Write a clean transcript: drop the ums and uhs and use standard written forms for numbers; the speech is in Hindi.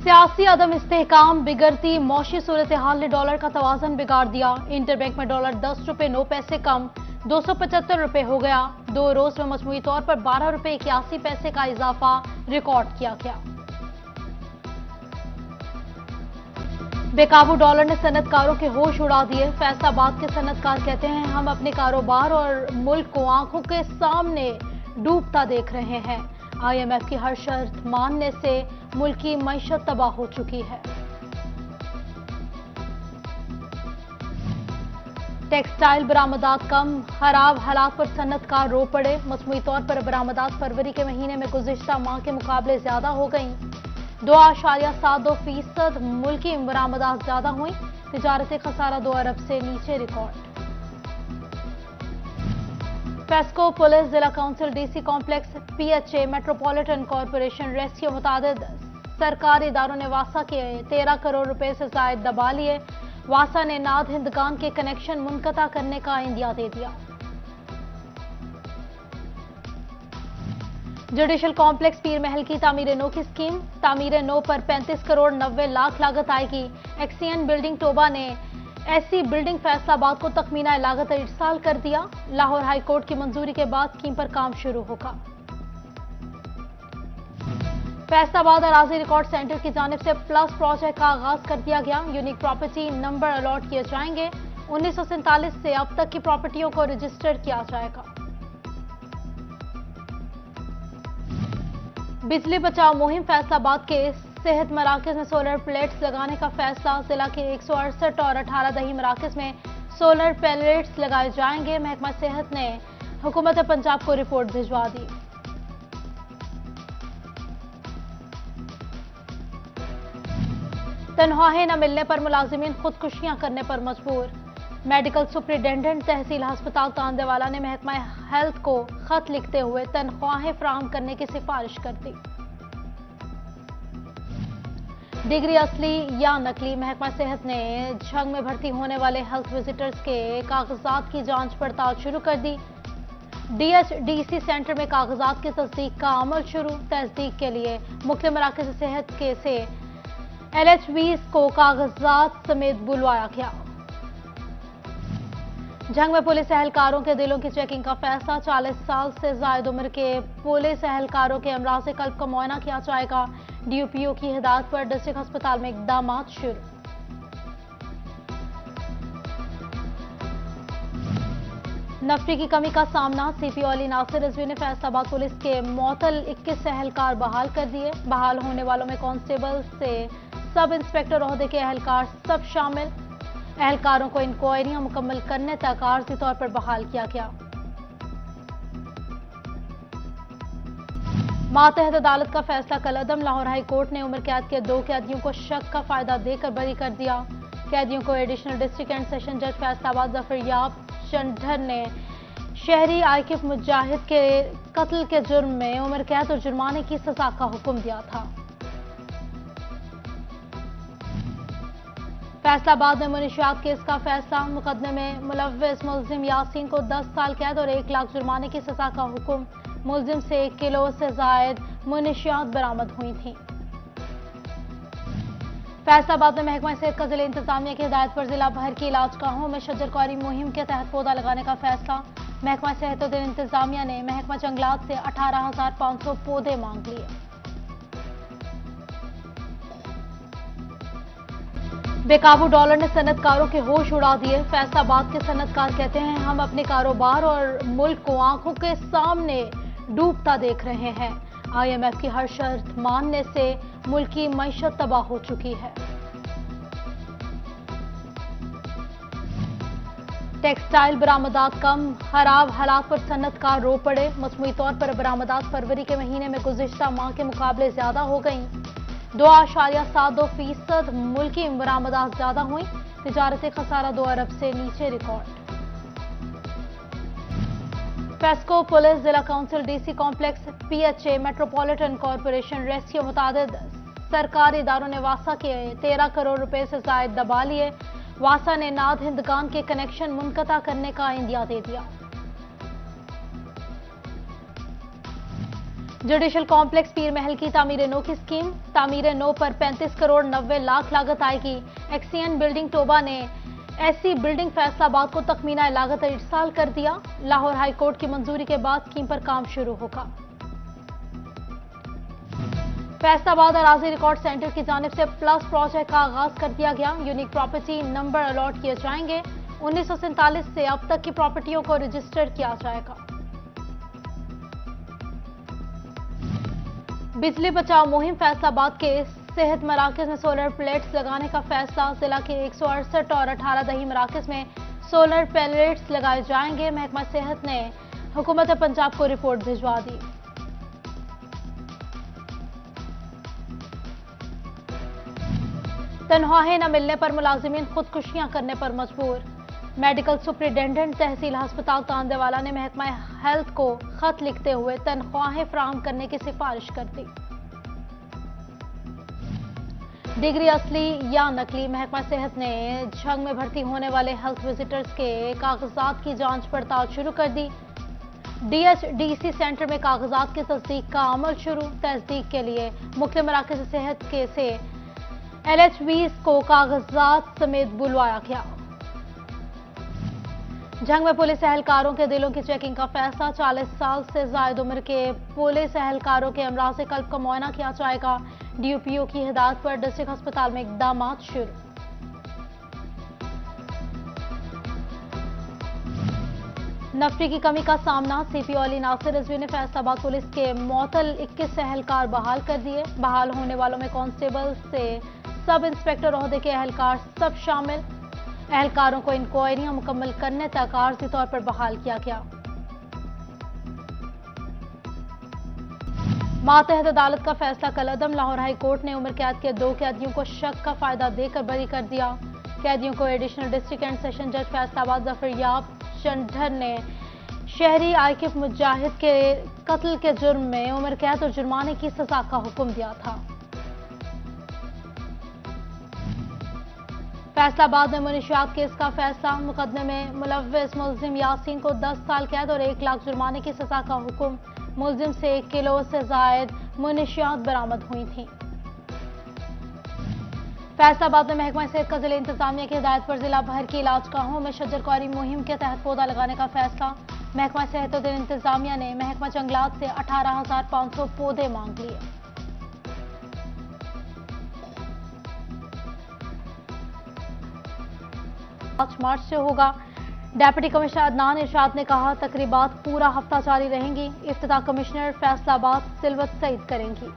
सियासी अदम इस्तेहकाम, बिगड़ती मौशी सूरत हाल ने डॉलर का तवाज़न बिगाड़ दिया। इंटरबैंक में डॉलर 10 रुपए 9 पैसे कम 275 रुपए हो गया। 2 रोज में मजमूई तौर पर 12 रुपए 81 पैसे का इजाफा रिकॉर्ड किया गया। बेकाबू डॉलर ने सनतकारों के होश उड़ा दिए। फैसलाबाद के सनतकार कहते हैं, हम अपने कारोबार और मुल्क को आंखों के सामने डूबता देख रहे हैं। IMF की हर शर्त मानने से मुल्क की मईशत तबाह हो चुकी है। टेक्सटाइल बरामदात कम, खराब हालात पर सनतकार रो पड़े। मजमूई तौर पर बरामदात फरवरी के महीने में गुज़िश्ता माह के मुकाबले ज्यादा हो गई। 2.72% मुल्की बरामदात ज्यादा हुई। तिजारती खसारा 2 अरब से नीचे रिकॉर्ड। फेस्को, पुलिस, जिला council, DC complex, PHA, metropolitan corporation, rescue मुतादिद सरकारी इदारों ने वासा के 13 करोड़ रुपए से जायद दबा लिए। वासा ने नाद हिंदगान के कनेक्शन मुनक़ता करने का इंदिया दे दिया। जुडिशल कॉम्प्लेक्स पीर महल की तामीर नो की स्कीम, तामीर नो पर 35 करोड़ 90 लाख लागत आएगी। एक्सियन बिल्डिंग टोबा ने ऐसी बिल्डिंग फैसलाबाद को तखमीना लागत इरसाल कर दिया। लाहौर हाई कोर्ट की मंजूरी के बाद स्कीम पर काम शुरू होगा। फैसलाबाद अराजी रिकॉर्ड सेंटर की जानिब से प्लस प्रोजेक्ट का आगाज कर दिया गया। यूनिक प्रॉपर्टी नंबर अलॉट किए जाएंगे। 1947 से अब तक की प्रॉपर्टियों को रजिस्टर किया जाएगा। बिजली बचाओ मुहिम, फैसलाबाद के सेहत मराकज में सोलर प्लेट्स लगाने का फैसला। जिला के 168 और 18 दही मराकज में सोलर प्लेट्स लगाए जाएंगे। महकमा सेहत ने हुकूमत पंजाब को रिपोर्ट भिजवा दी। तनख्वाहें न मिलने पर मुलाजिमीन खुदकुशियां करने पर मजबूर। मेडिकल सुपरिटेंडेंट तहसील हस्पताल तांदेवाला ने महकमा हेल्थ को खत लिखते हुए तनख्वाहें फराहम करने की सिफारिश कर दी। डिग्री असली या नकली, महकमा सेहत ने झंग में भर्ती होने वाले हेल्थ विजिटर्स के कागजात की जांच पड़ताल शुरू कर दी। DHDC सेंटर में कागजात की तस्दीक का अमल शुरू। तस्दीक के लिए मुख्य मराकज़ सेहत के से LHVs को कागजात समेत बुलवाया गया। झंग में पुलिस एहलकारों के दिलों की चेकिंग का फैसला। 40 साल से जायद उम्र के पुलिस एहलकारों के अमराज़ कल्ब का मुआयना किया जाएगा। DPO की हिदायत पर डिस्ट्रिक्ट अस्पताल में इक़दाम शुरू। नफरी की कमी का सामना, CPO अली नासिर रिजवी ने फैसलाबाद पुलिस के मुअत्तल 21 एहलकार बहाल कर दिए। बहाल होने वालों में कांस्टेबल से सब इंस्पेक्टर ओहदे के एहलकार सब शामिल। एहलकारों को इंक्वायरियां मुकम्मल करने तक आर्जी तौर पर बहाल किया गया। मातहत अदालत का फैसला कलअदम, लाहौर हाई कोर्ट ने उम्र कैद के 2 कैदियों को शक का फायदा देकर बरी कर दिया। कैदियों को एडिशनल डिस्ट्रिक्ट एंड सेशन जज फैसलाबाद जफरयाब चंढर ने शहरी आकिफ मुजाहिद के कत्ल के जुर्म में उम्र कैद और जुर्माने की सजा का हुक्म दिया था। फैसलाबाद में मुनशियात केस का फैसला। मुकदमे में मुलव्विस मुल्जिम यासीन को 10 साल कैद और 1 लाख जुर्माने की सजा का हुक्म। मुल्जिम से 1 किलो से जायद मुनशियात बरामद हुई थी। फैसलाबाद में महकमा सेहत का जिला इंतजामिया की हिदायत पर जिला भर की इलाजगाहों में शजरकारी मुहिम के तहत पौधा लगाने का फैसला। महकमा सेहत और जिला इंतजामिया ने महकमा जंगलात से 18,500 पौधे मांग लिए। बेकाबू डॉलर ने सनतकारों के होश उड़ा दिए। फैसलाबाद के सनतकार कहते हैं, हम अपने कारोबार और मुल्क को आंखों के सामने डूबता देख रहे हैं। IMF की हर शर्त मानने से मुल्क की मईशत तबाह हो चुकी है। टेक्सटाइल बरामदात कम, खराब हालात पर सनतकार रो पड़े। मजमूई तौर पर बरामदात फरवरी के महीने में गुज़िश्ता माह के मुकाबले ज्यादा हो गई। 2.72% मुल्की बरामदात ज्यादा हुई। तिजारती खसारा 2 अरब से नीचे रिकॉर्ड। फेस्को, पुलिस, जिला council, DC complex, PHA, metropolitan corporation, rescue मुतादिद सरकारी इदारों ने वासा के 13 करोड़ रुपए से जायद दबा लिए। वासा ने नाद हिंदगान के कनेक्शन मुनक़ता करने का इंदिया दे दिया। जुडिशल कॉम्प्लेक्स पीर महल की तामीर नो की स्कीम, तामीर नो पर 35 करोड़ 90 लाख लागत आएगी। एक्सीएन बिल्डिंग टोबा ने ऐसी बिल्डिंग फैसलाबाद को तखमीना लागत इरसाल कर दिया। लाहौर हाई कोर्ट की मंजूरी के बाद स्कीम पर काम शुरू होगा। फैसलाबाद अराजी रिकॉर्ड सेंटर की जानिब से प्लस प्रोजेक्ट का आगाज कर दिया गया। यूनिक प्रॉपर्टी नंबर अलॉट किए जाएंगे। 1947 से अब तक की प्रॉपर्टियों को रजिस्टर किया जाएगा। बिजली बचाओ मुहिम, फैसलाबाद के सेहत मराकज में सोलर प्लेट्स लगाने का फैसला। जिला के 168 और 18 दही मराकज में सोलर प्लेट्स लगाए जाएंगे। महकमा सेहत ने हुकूमत पंजाब को रिपोर्ट भिजवा दी। तनख्वाहें न मिलने पर मुलाजिमीन खुदकुशियां करने पर मजबूर। मेडिकल सुपरिटेंडेंट तहसील हस्पताल तांदेवाला ने महकमा हेल्थ को खत लिखते हुए तनख्वाहें फराहम करने की सिफारिश कर दी। डिग्री असली या नकली, महकमा सेहत ने झंग में भर्ती होने वाले हेल्थ विजिटर्स के कागजात की जांच पड़ताल शुरू कर दी। DHDC सेंटर में कागजात की तस्दीक का अमल शुरू। तस्दीक के लिए मुख्य मराकज़ सेहत के से LHVs को कागजात समेत बुलवाया गया। झंग में पुलिस एहलकारों के दिलों की चेकिंग का फैसला। 40 साल से जायद उम्र के पुलिस एहलकारों के अमराज कल्ब का मुआयना किया जाएगा। DPO की हिदायत पर डिस्ट्रिक्ट अस्पताल में इकदाम शुरू। नफरी की कमी का सामना, CPO अली नासिर रिजवी ने फैसलाबाद पुलिस के मुअत्तल 21 एहलकार बहाल कर दिए। बहाल होने वालों में कांस्टेबल से सब इंस्पेक्टर ओहदे के एहलकार सब शामिल। एहलकारों को इंक्वायरियां मुकम्मल करने तक आर्जी तौर पर बहाल किया गया। मातहत अदालत का फैसला कलअदम। लाहौर हाई कोर्ट ने उम्र कैद के 2 कैदियों को शक का फायदा देकर बरी कर दिया। कैदियों को एडिशनल डिस्ट्रिक्ट एंड सेशन जज फैसलाबाद जफरयाब चंढर ने शहरी आकिफ मुजाहिद के कत्ल के जुर्म में उम्र कैद और जुर्माने की सजा का हुक्म दिया था। फैसलाबाद में मुनशियात केस का फैसला। मुकदमे में मुलव्विस मुलजिम यासीन को 10 साल कैद और 1 लाख जुर्माने की सजा का हुक्म। मुलजिम से 1 किलो से जायद मुनशियात बरामद हुई थी। फैसलाबाद में महकमा सेहत का जिला इंतजामिया की हिदायत पर जिला भर की इलाज गाहों में शजरकारी मुहिम के तहत पौधा लगाने का फैसला। महकमा सेहत और जिला इंतजामिया ने महकमा जंगलात से 18,500 पौधे मांग लिए। 5 मार्च से होगा। डेप्यूटी कमिश्नर अदनान इरशाद ने कहा तकरीबात पूरा हफ्ता जारी रहेंगी। इफ्तिताह कमिश्नर फैसलाबाद सिलवत सईद करेंगी।